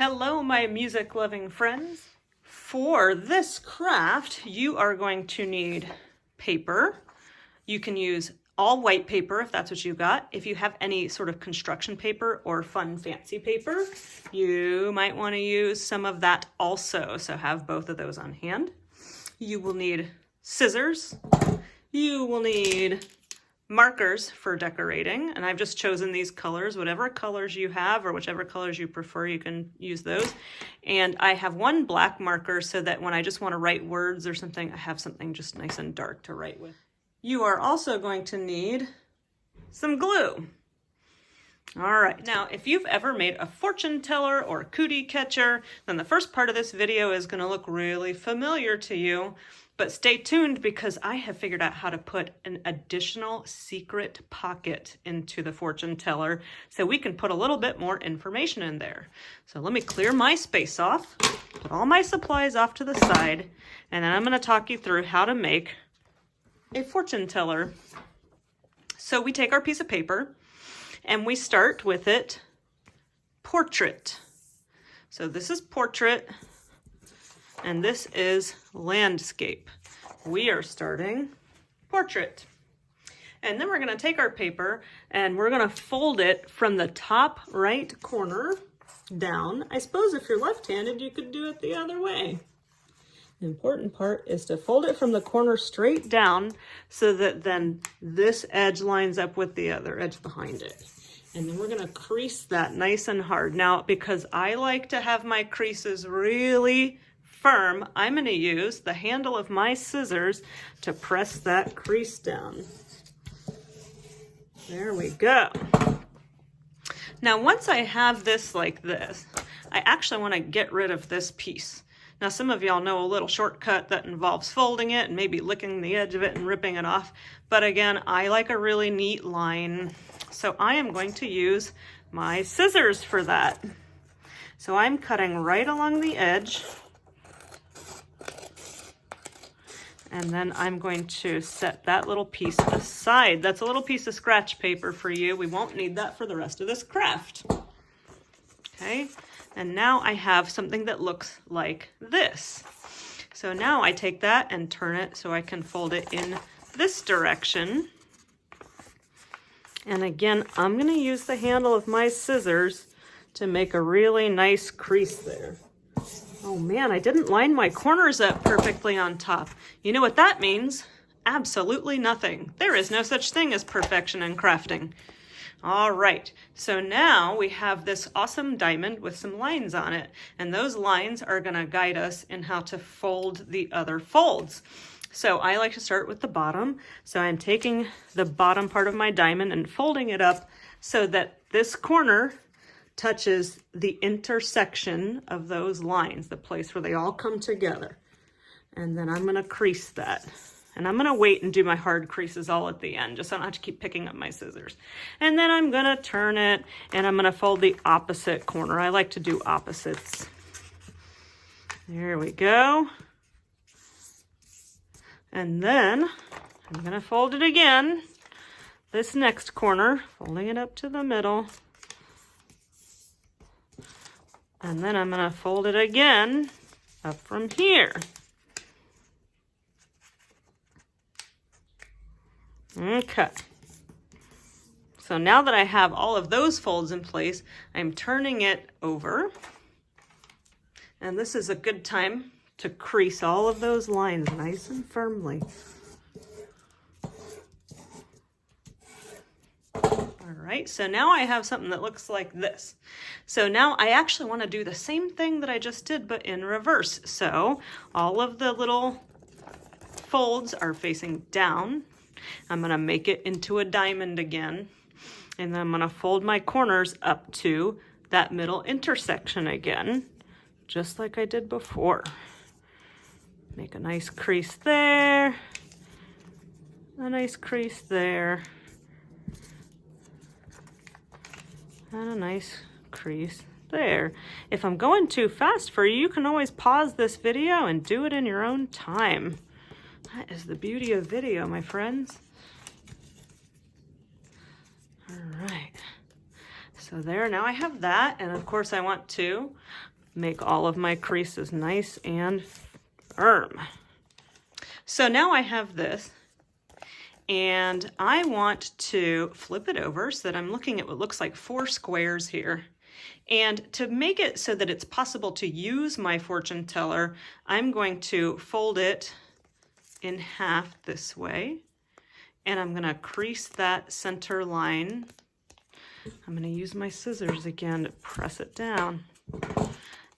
Hello, my music-loving friends. For this craft, you are going to need paper. You can use all white paper if that's what you got. If you have any sort of construction paper or fun fancy paper, you might want to use some of that also. So have both of those on hand. You will need scissors. You will need markers for decorating, and I've just chosen these colors. Whatever colors you have or whichever colors you prefer, you can use those. And I have one black marker so that when I just want to write words or something, I have something just nice and dark to write with. You are also going to need some glue. All right, now if you've ever made a fortune teller or cootie catcher, then the first part of this video is going to look really familiar to you. But stay tuned because I have figured out how to put an additional secret pocket into the fortune teller so we can put a little bit more information in there. So let me clear my space off, put all my supplies off to the side, and then I'm going to talk you through how to make a fortune teller. So we take our piece of paper and we start with it portrait. So this is portrait. And this is landscape. We are starting portrait. And then we're going to take our paper and we're going to fold it from the top right corner down. I suppose if you're left-handed, you could do it the other way. The important part is to fold it from the corner straight down so that then this edge lines up with the other edge behind it. And then we're going to crease that nice and hard. Now, because I like to have my creases really firm, I'm going to use the handle of my scissors to press that crease down. There we go. Now once I have this like this, I actually want to get rid of this piece. Now some of y'all know a little shortcut that involves folding it and maybe licking the edge of it and ripping it off. But again, I like a really neat line. So I am going to use my scissors for that. So I'm cutting right along the edge. And then I'm going to set that little piece aside. That's a little piece of scratch paper for you. We won't need that for the rest of this craft. Okay, and now I have something that looks like this. So now I take that and turn it so I can fold it in this direction. And again, I'm going to use the handle of my scissors to make a really nice crease there. Oh man, I didn't line my corners up perfectly on top. You know what that means? Absolutely nothing. There is no such thing as perfection in crafting. All right, so now we have this awesome diamond with some lines on it, and those lines are gonna guide us in how to fold the other folds. So I like to start with the bottom. So I'm taking the bottom part of my diamond and folding it up so that this corner touches the intersection of those lines, the place where they all come together. And then I'm gonna crease that. And I'm gonna wait and do my hard creases all at the end, just so I don't have to keep picking up my scissors. And then I'm gonna turn it and I'm gonna fold the opposite corner. I like to do opposites. There we go. And then I'm gonna fold it again, this next corner, folding it up to the middle. And then I'm going to fold it again up from here. Okay. So now that I have all of those folds in place, I'm turning it over. And this is a good time to crease all of those lines nice and firmly. All right, so now I have something that looks like this. So now I actually want to do the same thing that I just did, but in reverse. So all of the little folds are facing down. I'm going to make it into a diamond again. And then I'm going to fold my corners up to that middle intersection again, just like I did before. Make a nice crease there, a nice crease there, and a nice crease there. If I'm going too fast for you, you can always pause this video and do it in your own time. That is the beauty of video, my friends. All right. So there, now I have that, and of course I want to make all of my creases nice and firm. So now I have this, and I want to flip it over so that I'm looking at what looks like 4 squares here. And to make it so that it's possible to use my fortune teller, I'm going to fold it in half this way, and I'm going to crease that center line. I'm going to use my scissors again to press it down,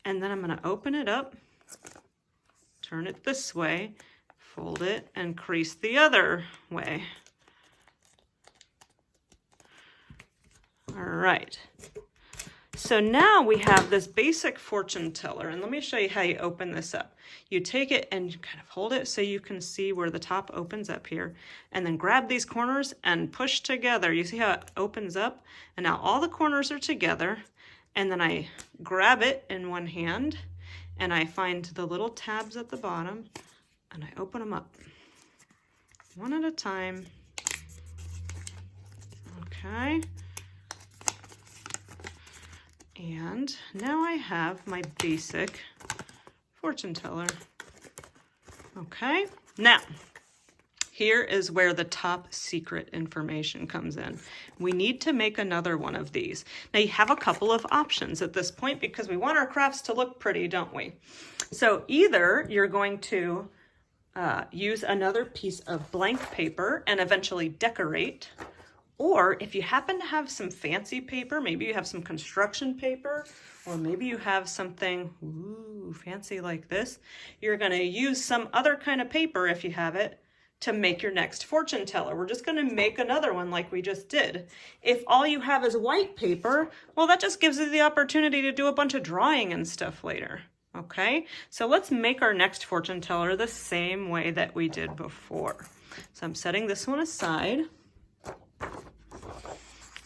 and then I'm going to open it up, turn it this way, fold it, and crease the other way. All right. So now we have this basic fortune teller, and let me show you how you open this up. You take it and you kind of hold it so you can see where the top opens up here, and then grab these corners and push together. You see how it opens up? And now all the corners are together, and then I grab it in one hand, and I find the little tabs at the bottom, and I open them up one at a time. Okay. And now I have my basic fortune teller. Okay, now here is where the top secret information comes in. We need to make another one of these. Now you have a couple of options at this point because we want our crafts to look pretty, don't we? So either you're going to use another piece of blank paper and eventually decorate, or if you happen to have some fancy paper, maybe you have some construction paper, or maybe you have something fancy like this, you're going to use some other kind of paper, if you have it, to make your next fortune teller. We're just going to make another one like we just did. If all you have is white paper, well, that just gives you the opportunity to do a bunch of drawing and stuff later. Okay, so let's make our next fortune teller the same way that we did before. So I'm setting this one aside.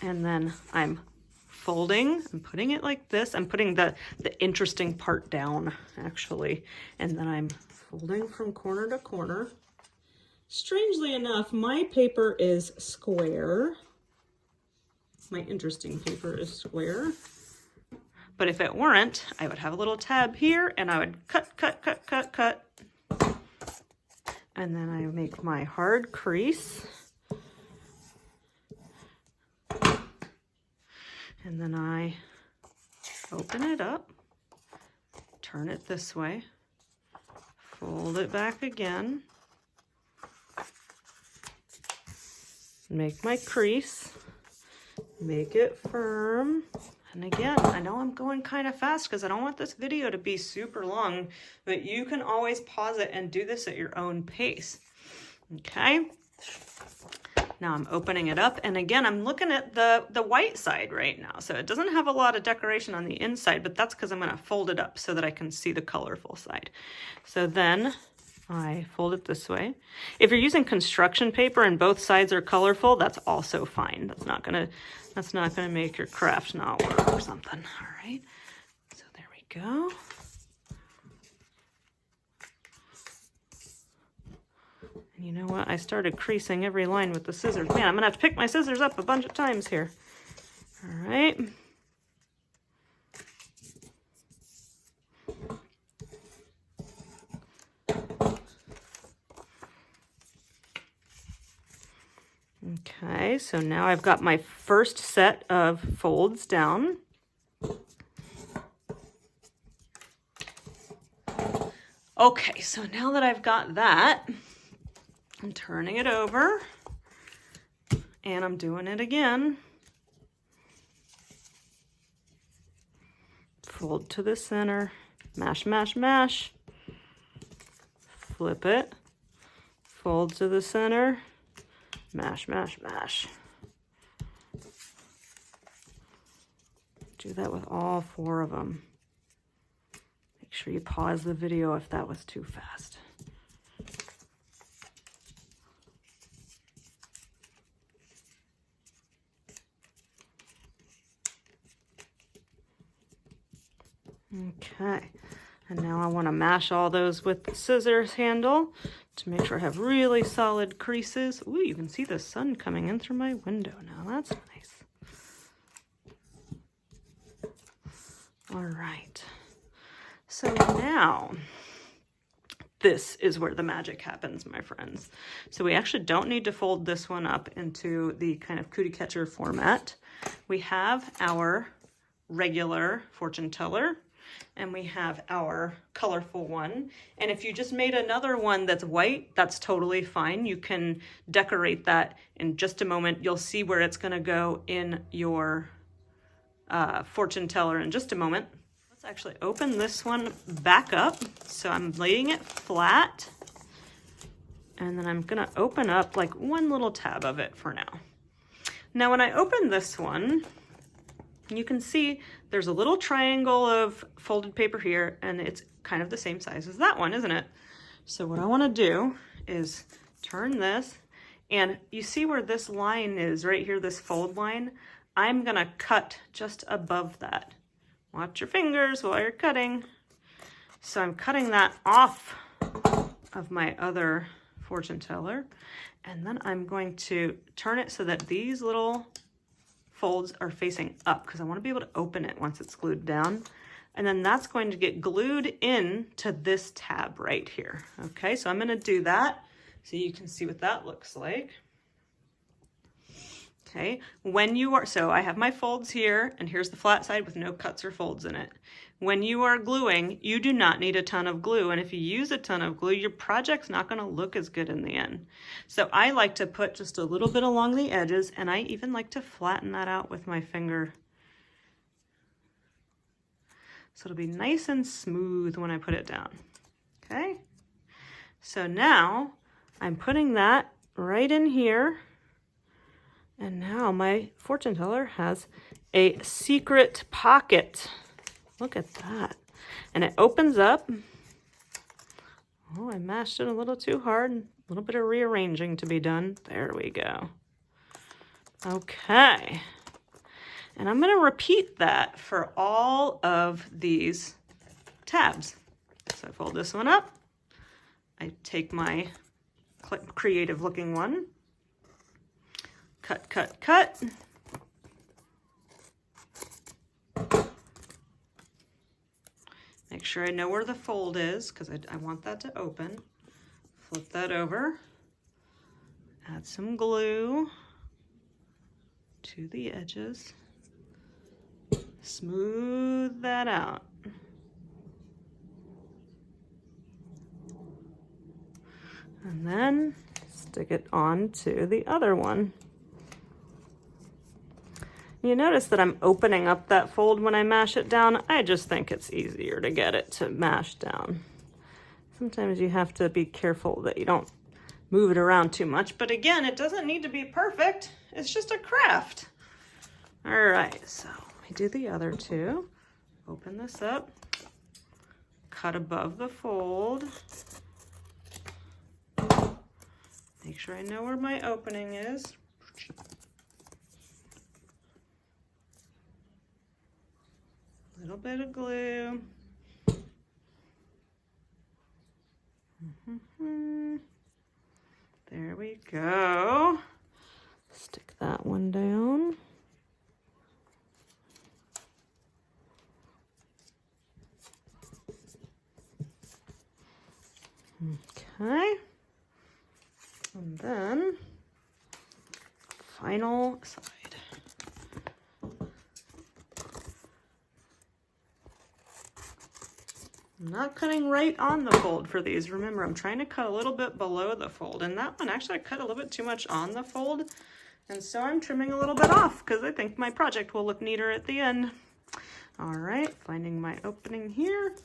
And then I'm folding, I'm putting it like this. I'm putting the interesting part down, actually. And then I'm folding from corner to corner. Strangely enough, my paper is square. My interesting paper is square. But if it weren't, I would have a little tab here, and I would cut, cut, cut, cut, cut. And then I make my hard crease. And then I open it up, turn it this way, fold it back again, make my crease, make it firm. And again, I know I'm going kind of fast because I don't want this video to be super long, but you can always pause it and do this at your own pace. Okay. Now I'm opening it up, and again, I'm looking at the white side right now. So it doesn't have a lot of decoration on the inside, but that's because I'm going to fold it up so that I can see the colorful side. So then I fold it this way. If you're using construction paper and both sides are colorful, that's also fine. That's not gonna make your craft not work or something. All right. So there we go. You know what? I started creasing every line with the scissors. Man, I'm gonna have to pick my scissors up a bunch of times here. All right. Okay, so now I've got my first set of folds down. Okay, so now that I've got that, I'm turning it over, and I'm doing it again. Fold to the center, mash, mash, mash. Flip it, fold to the center, mash, mash, mash. Do that with all 4 of them. Make sure you pause the video if that was too fast. Okay, and now I want to mash all those with the scissors handle to make sure I have really solid creases. Ooh, you can see the sun coming in through my window now. That's nice. All right. So now, this is where the magic happens, my friends. So we actually don't need to fold this one up into the kind of cootie catcher format. We have our regular fortune teller, and we have our colorful one. And if you just made another one that's white, that's totally fine. You can decorate that in just a moment. You'll see where it's gonna go in your fortune teller in just a moment. Let's actually open this one back up. So I'm laying it flat, and then I'm gonna open up like one little tab of it for now. Now when I open this one, you can see there's a little triangle of folded paper here, and it's kind of the same size as that one, isn't it? So what I want to do is turn this, and you see where this line is right here, this fold line? I'm going to cut just above that. Watch your fingers while you're cutting. So I'm cutting that off of my other fortune teller, and then I'm going to turn it so that these little folds are facing up, because I want to be able to open it once it's glued down. And then that's going to get glued in to this tab right here. Okay, so I'm going to do that so you can see what that looks like. Okay, when you are, so I have my folds here, and here's the flat side with no cuts or folds in it. When you are gluing, you do not need a ton of glue, and if you use a ton of glue, your project's not going to look as good in the end. So I like to put just a little bit along the edges, and I even like to flatten that out with my finger. So it'll be nice and smooth when I put it down. Okay, so now I'm putting that right in here. And now my fortune teller has a secret pocket. Look at that. And it opens up. Oh, I mashed it a little too hard. A little bit of rearranging to be done. There we go. Okay. And I'm going to repeat that for all of these tabs. So I fold this one up. I take my creative looking one. Cut, cut, cut. Make sure I know where the fold is, because I want that to open. Flip that over. Add some glue to the edges. Smooth that out. And then stick it on to the other one. You notice that I'm opening up that fold when I mash it down. I just think it's easier to get it to mash down. Sometimes you have to be careful that you don't move it around too much. But again, it doesn't need to be perfect. It's just a craft. All right, so we do the other two. Open this up. Cut above the fold. Make sure I know where my opening is. Little bit of glue. There we go. Stick that one down. Okay. And then final side. I'm not cutting right on the fold for these. Remember, I'm trying to cut a little bit below the fold, and that one actually I cut a little bit too much on the fold, and so I'm trimming a little bit off because I think my project will look neater at the end. All right, finding my opening here,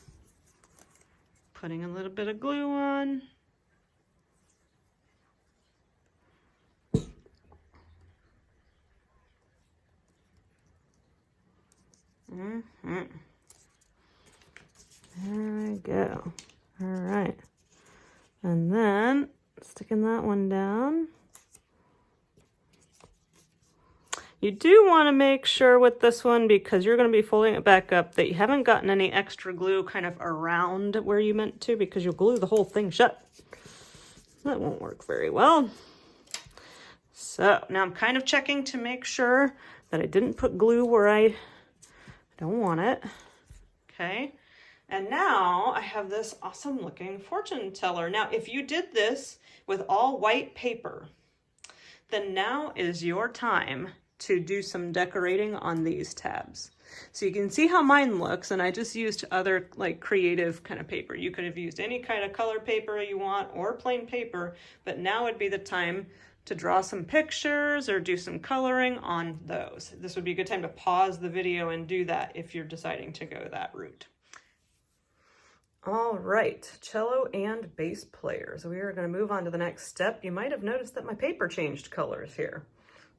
putting a little bit of glue on. There we go. All right. And then sticking that one down. You do want to make sure with this one, because you're going to be folding it back up, that you haven't gotten any extra glue kind of around where you meant to, because you'll glue the whole thing shut. That won't work very well. So now I'm kind of checking to make sure that I didn't put glue where I don't want it. Okay. And now I have this awesome looking fortune teller. Now, if you did this with all white paper, then now is your time to do some decorating on these tabs. So you can see how mine looks, and I just used other like creative kind of paper. You could have used any kind of color paper you want or plain paper, but now would be the time to draw some pictures or do some coloring on those. This would be a good time to pause the video and do that if you're deciding to go that route. All right, cello and bass players. We are going to move on to the next step. You might have noticed that my paper changed colors here.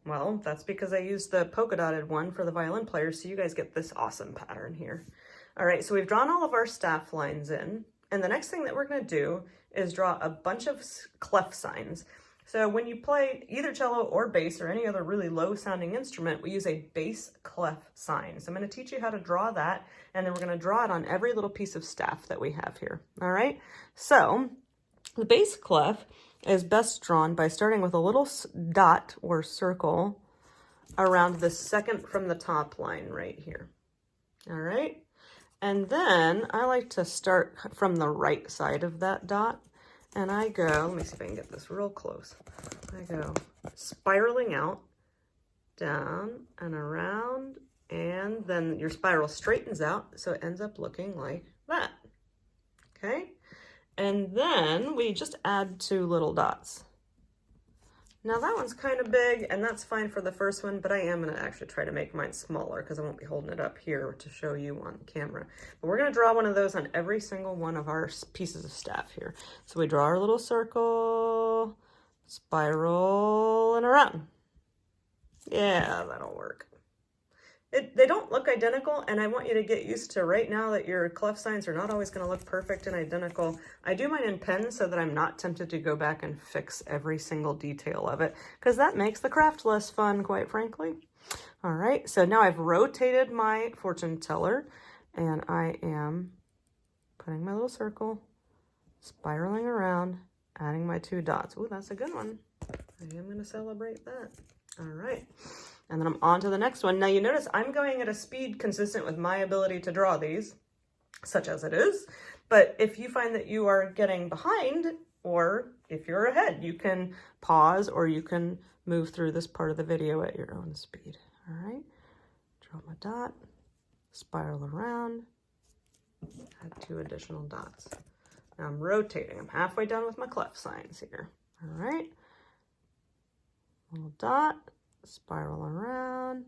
Well, that's because I used the polka dotted one for the violin players, so you guys get this awesome pattern here. All right, so we've drawn all of our staff lines in, and the next thing that we're going to do is draw a bunch of clef signs. So when you play either cello or bass or any other really low sounding instrument, we use a bass clef sign. So I'm going to teach you how to draw that, and then we're going to draw it on every little piece of staff that we have here. All right, so the bass clef is best drawn by starting with a little dot or circle around the second from the top line right here. All right, and then I like to start from the right side of that dot. And I go, let me see if I can get this real close. I go spiraling out, down and around, and then your spiral straightens out, so it ends up looking like that, okay? And then we just add 2 little dots. Now that one's kind of big, and that's fine for the first one, but I am gonna actually try to make mine smaller because I won't be holding it up here to show you on camera. But we're gonna draw one of those on every single one of our pieces of staff here. So we draw our little circle, spiral, and around. Yeah, that'll work. They don't look identical, and I want you to get used to right now that your clef signs are not always going to look perfect and identical. I do mine in pen so that I'm not tempted to go back and fix every single detail of it, because that makes the craft less fun, quite frankly. All right, so now I've rotated my fortune teller, and I am putting my little circle, spiraling around, adding my 2 dots. Ooh, that's a good one. I am going to celebrate that. All right. And then I'm on to the next one. Now you notice I'm going at a speed consistent with my ability to draw these, such as it is. But if you find that you are getting behind, or if you're ahead, you can pause or you can move through this part of the video at your own speed. All right, draw my dot, spiral around, add 2 additional dots. Now I'm rotating. I'm halfway done with my clef signs here. All right, little dot, spiral around.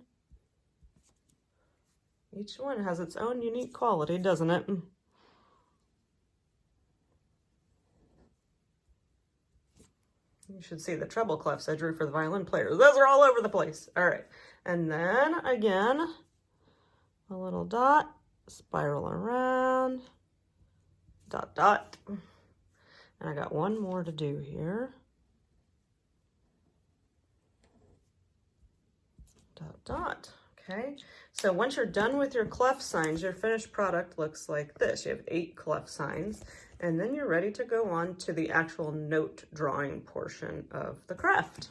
Each one has its own unique quality, doesn't it? You should see the treble clefs I drew for the violin players. Those are all over the place. All right, and then again, a little dot, spiral around, dot, dot. And I got one more to do here. Dot, dot. Okay, so once you're done with your clef signs, your finished product looks like this. You have 8 clef signs, and then you're ready to go on to the actual note drawing portion of the craft.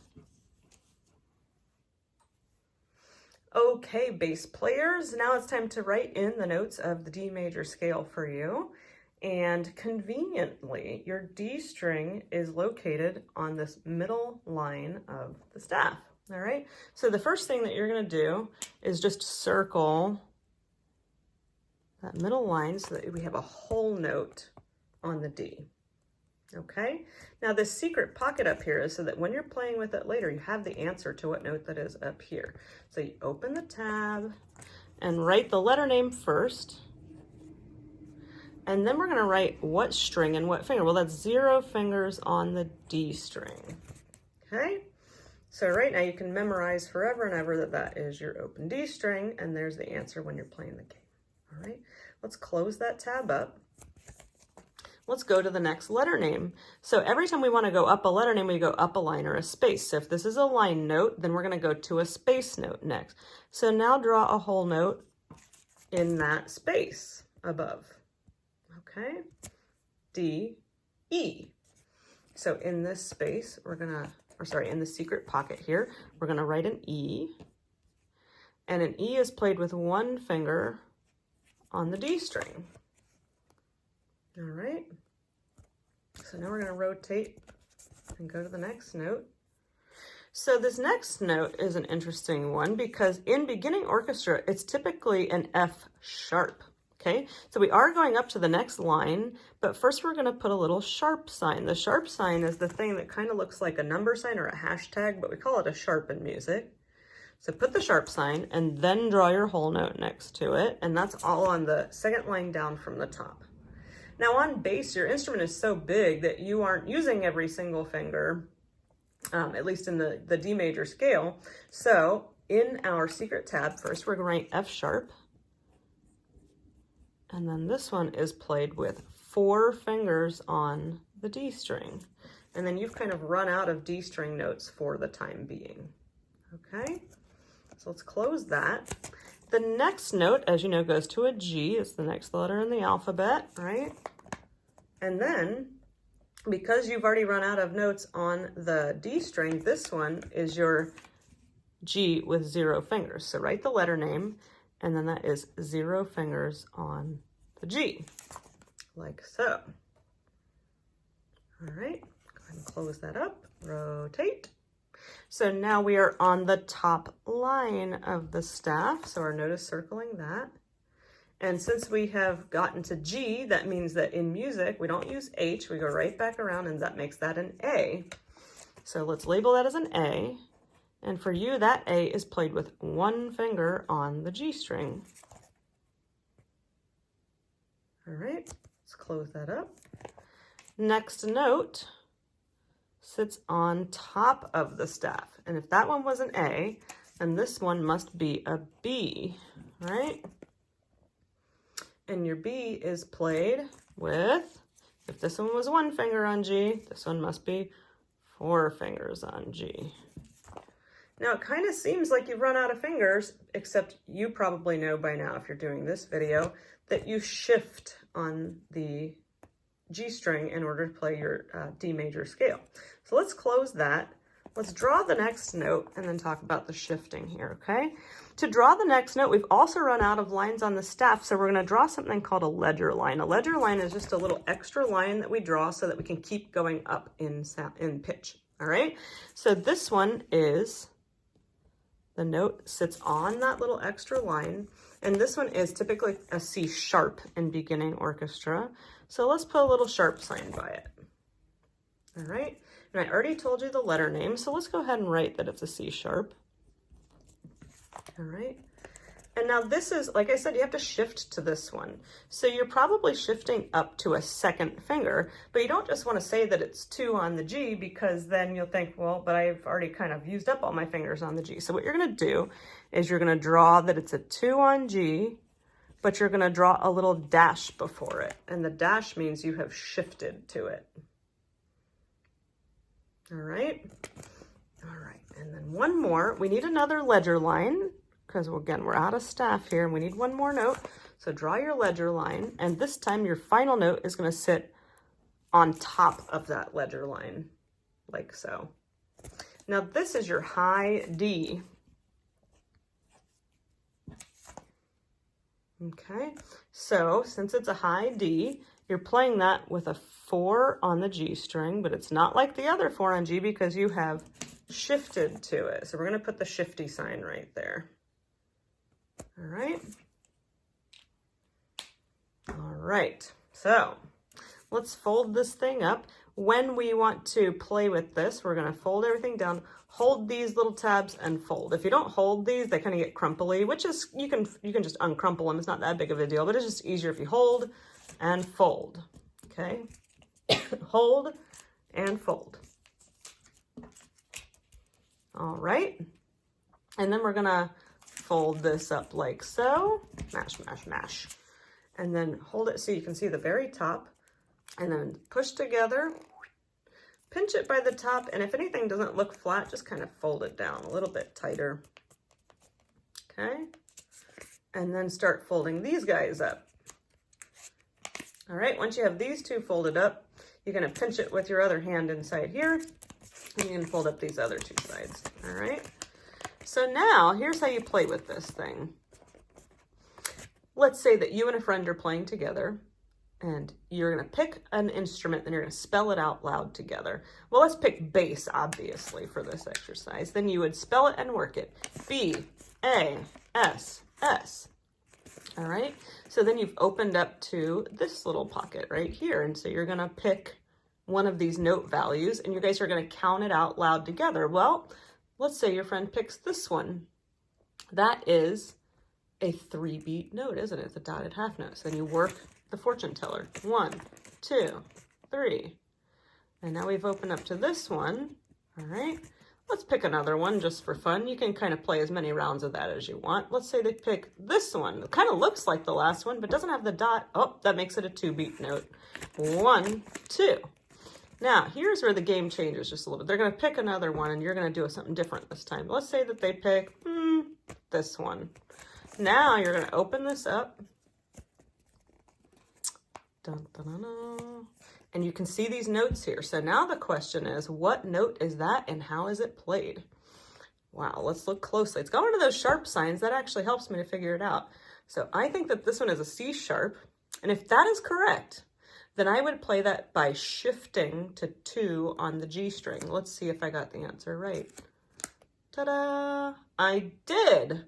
Okay, bass players, now it's time to write in the notes of the D major scale for you. And conveniently, your D string is located on this middle line of the staff. All right, so the first thing that you're going to do is just circle that middle line so that we have a whole note on the D. Okay, now this secret pocket up here is so that when you're playing with it later, you have the answer to what note that is up here. So you open the tab and write the letter name first. And then we're going to write what string and what finger. Well, that's 0 fingers on the D string. Okay. So right now you can memorize forever and ever that that is your open D string, and there's the answer when you're playing the game. All right, let's close that tab up. Let's go to the next letter name. So every time we want to go up a letter name, we go up a line or a space. So if this is a line note, then we're going to go to a space note next. So now draw a whole note in that space above. Okay, D, E. So in this space, we're going to, in the secret pocket here, we're going to write an E, and an E is played with 1 finger on the D string. All right. So now we're going to rotate and go to the next note. So this next note is an interesting one because in beginning orchestra, it's typically an F sharp. Okay, so we are going up to the next line, but first we're going to put a little sharp sign. The sharp sign is the thing that kind of looks like a number sign or a hashtag, but we call it a sharp in music. So put the sharp sign and then draw your whole note next to it, and that's all on the second line down from the top. Now on bass, your instrument is so big that you aren't using every single finger, at least in the D major scale. So in our secret tab, first we're going to write F sharp. And then this one is played with 4 fingers on the D string. And then you've kind of run out of D string notes for the time being. Okay, so let's close that. The next note, as you know, goes to a G. It's the next letter in the alphabet, right? And then, because you've already run out of notes on the D string, this one is your G with 0 fingers. So write the letter name, and then that is 0 fingers on the G, like so. All right, go ahead and close that up, rotate. So now we are on the top line of the staff, so our note is circling that. And since we have gotten to G, that means that in music, we don't use H, we go right back around, and that makes that an A. So let's label that as an A. And for you, that A is played with 1 finger on the G string. All right, let's close that up. Next note sits on top of the staff. And if that one was an A, then this one must be a B, right? And your B is played with, if this one was 1 finger on G, this one must be 4 fingers on G. Now, it kind of seems like you've run out of fingers, except you probably know by now, if you're doing this video, that you shift on the G string in order to play your D major scale. So let's close that. Let's draw the next note and then talk about the shifting here, okay? To draw the next note, we've also run out of lines on the staff, so we're going to draw something called a ledger line. A ledger line is just a little extra line that we draw so that we can keep going up in pitch, all right? So this one is... the note sits on that little extra line, and this one is typically a C sharp in beginning orchestra. So let's put a little sharp sign by it. All right, and I already told you the letter name, so let's go ahead and write that it's a C sharp. All right, and now this is, like I said, you have to shift to this one. So you're probably shifting up to a 2nd finger, but you don't just want to say that it's 2 on the G, because then you'll think, well, but I've already kind of used up all my fingers on the G. So what you're going to do is you're going to draw that it's a 2 on G, but you're going to draw a little dash before it. And the dash means you have shifted to it. All right. All right. And then one more. We need another ledger line, because again, we're out of staff here and we need one more note. So draw your ledger line, and this time your final note is going to sit on top of that ledger line, like so. Now this is your high D. Okay, so since it's a high D, you're playing that with a 4 on the G string, but it's not like the other 4 on G because you have shifted to it. So we're going to put the shifty sign right there. All right. All right. So let's fold this thing up. When we want to play with this, we're going to fold everything down, hold these little tabs and fold. If you don't hold these, they kind of get crumply, which is, you can just uncrumple them. It's not that big of a deal, but it's just easier if you hold and fold. Okay. Hold and fold. All right. And then we're going to fold this up like so. Mash, mash, mash. And then hold it so you can see the very top. And then push together, pinch it by the top, and if anything doesn't look flat, just kind of fold it down a little bit tighter. Okay, and then start folding these guys up. All right, once you have these two folded up, you're going to pinch it with your other hand inside here, and you can fold up these other two sides. All right, so now here's how you play with this thing. Let's say that you and a friend are playing together, And you're gonna pick an instrument and you're gonna spell it out loud together. Well, let's pick bass, obviously, for this exercise. Then you would spell it and work it. B-A-S-S. All right, so then you've opened up to this little pocket right here. And so you're gonna pick one of these note values and you guys are gonna count it out loud together. Well, let's say your friend picks this one. That is a 3-beat note, isn't it? It's a dotted half note. So then you work the fortune teller. 1, 2, 3. And now we've opened up to this one. All right, let's pick another one just for fun. You can kind of play as many rounds of that as you want. Let's say they pick this one. It kind of looks like the last one, but doesn't have the dot. Oh, that makes it a 2-beat note. 1, 2. Now, here's where the game changes just a little bit. They're going to pick another one, and you're going to do something different this time. Let's say that they pick this one. Now, you're going to open this up. Dun, dun, dun, dun. And you can see these notes here. So now the question is, what note is that and how is it played? Wow, let's look closely. It's got one of those sharp signs. That actually helps me to figure it out. So I think that this one is a C sharp. And if that is correct, then I would play that by shifting to 2 on the G string. Let's see if I got the answer right. Ta-da! I did!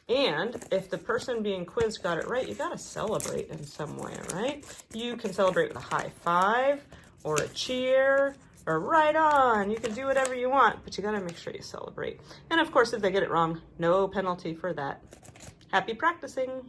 And if the person being quizzed got it right, you gotta celebrate in some way, right? You can celebrate with a high five or a cheer or right on. You can do whatever you want, but you gotta make sure you celebrate. And of course, if they get it wrong, no penalty for that. Happy practicing.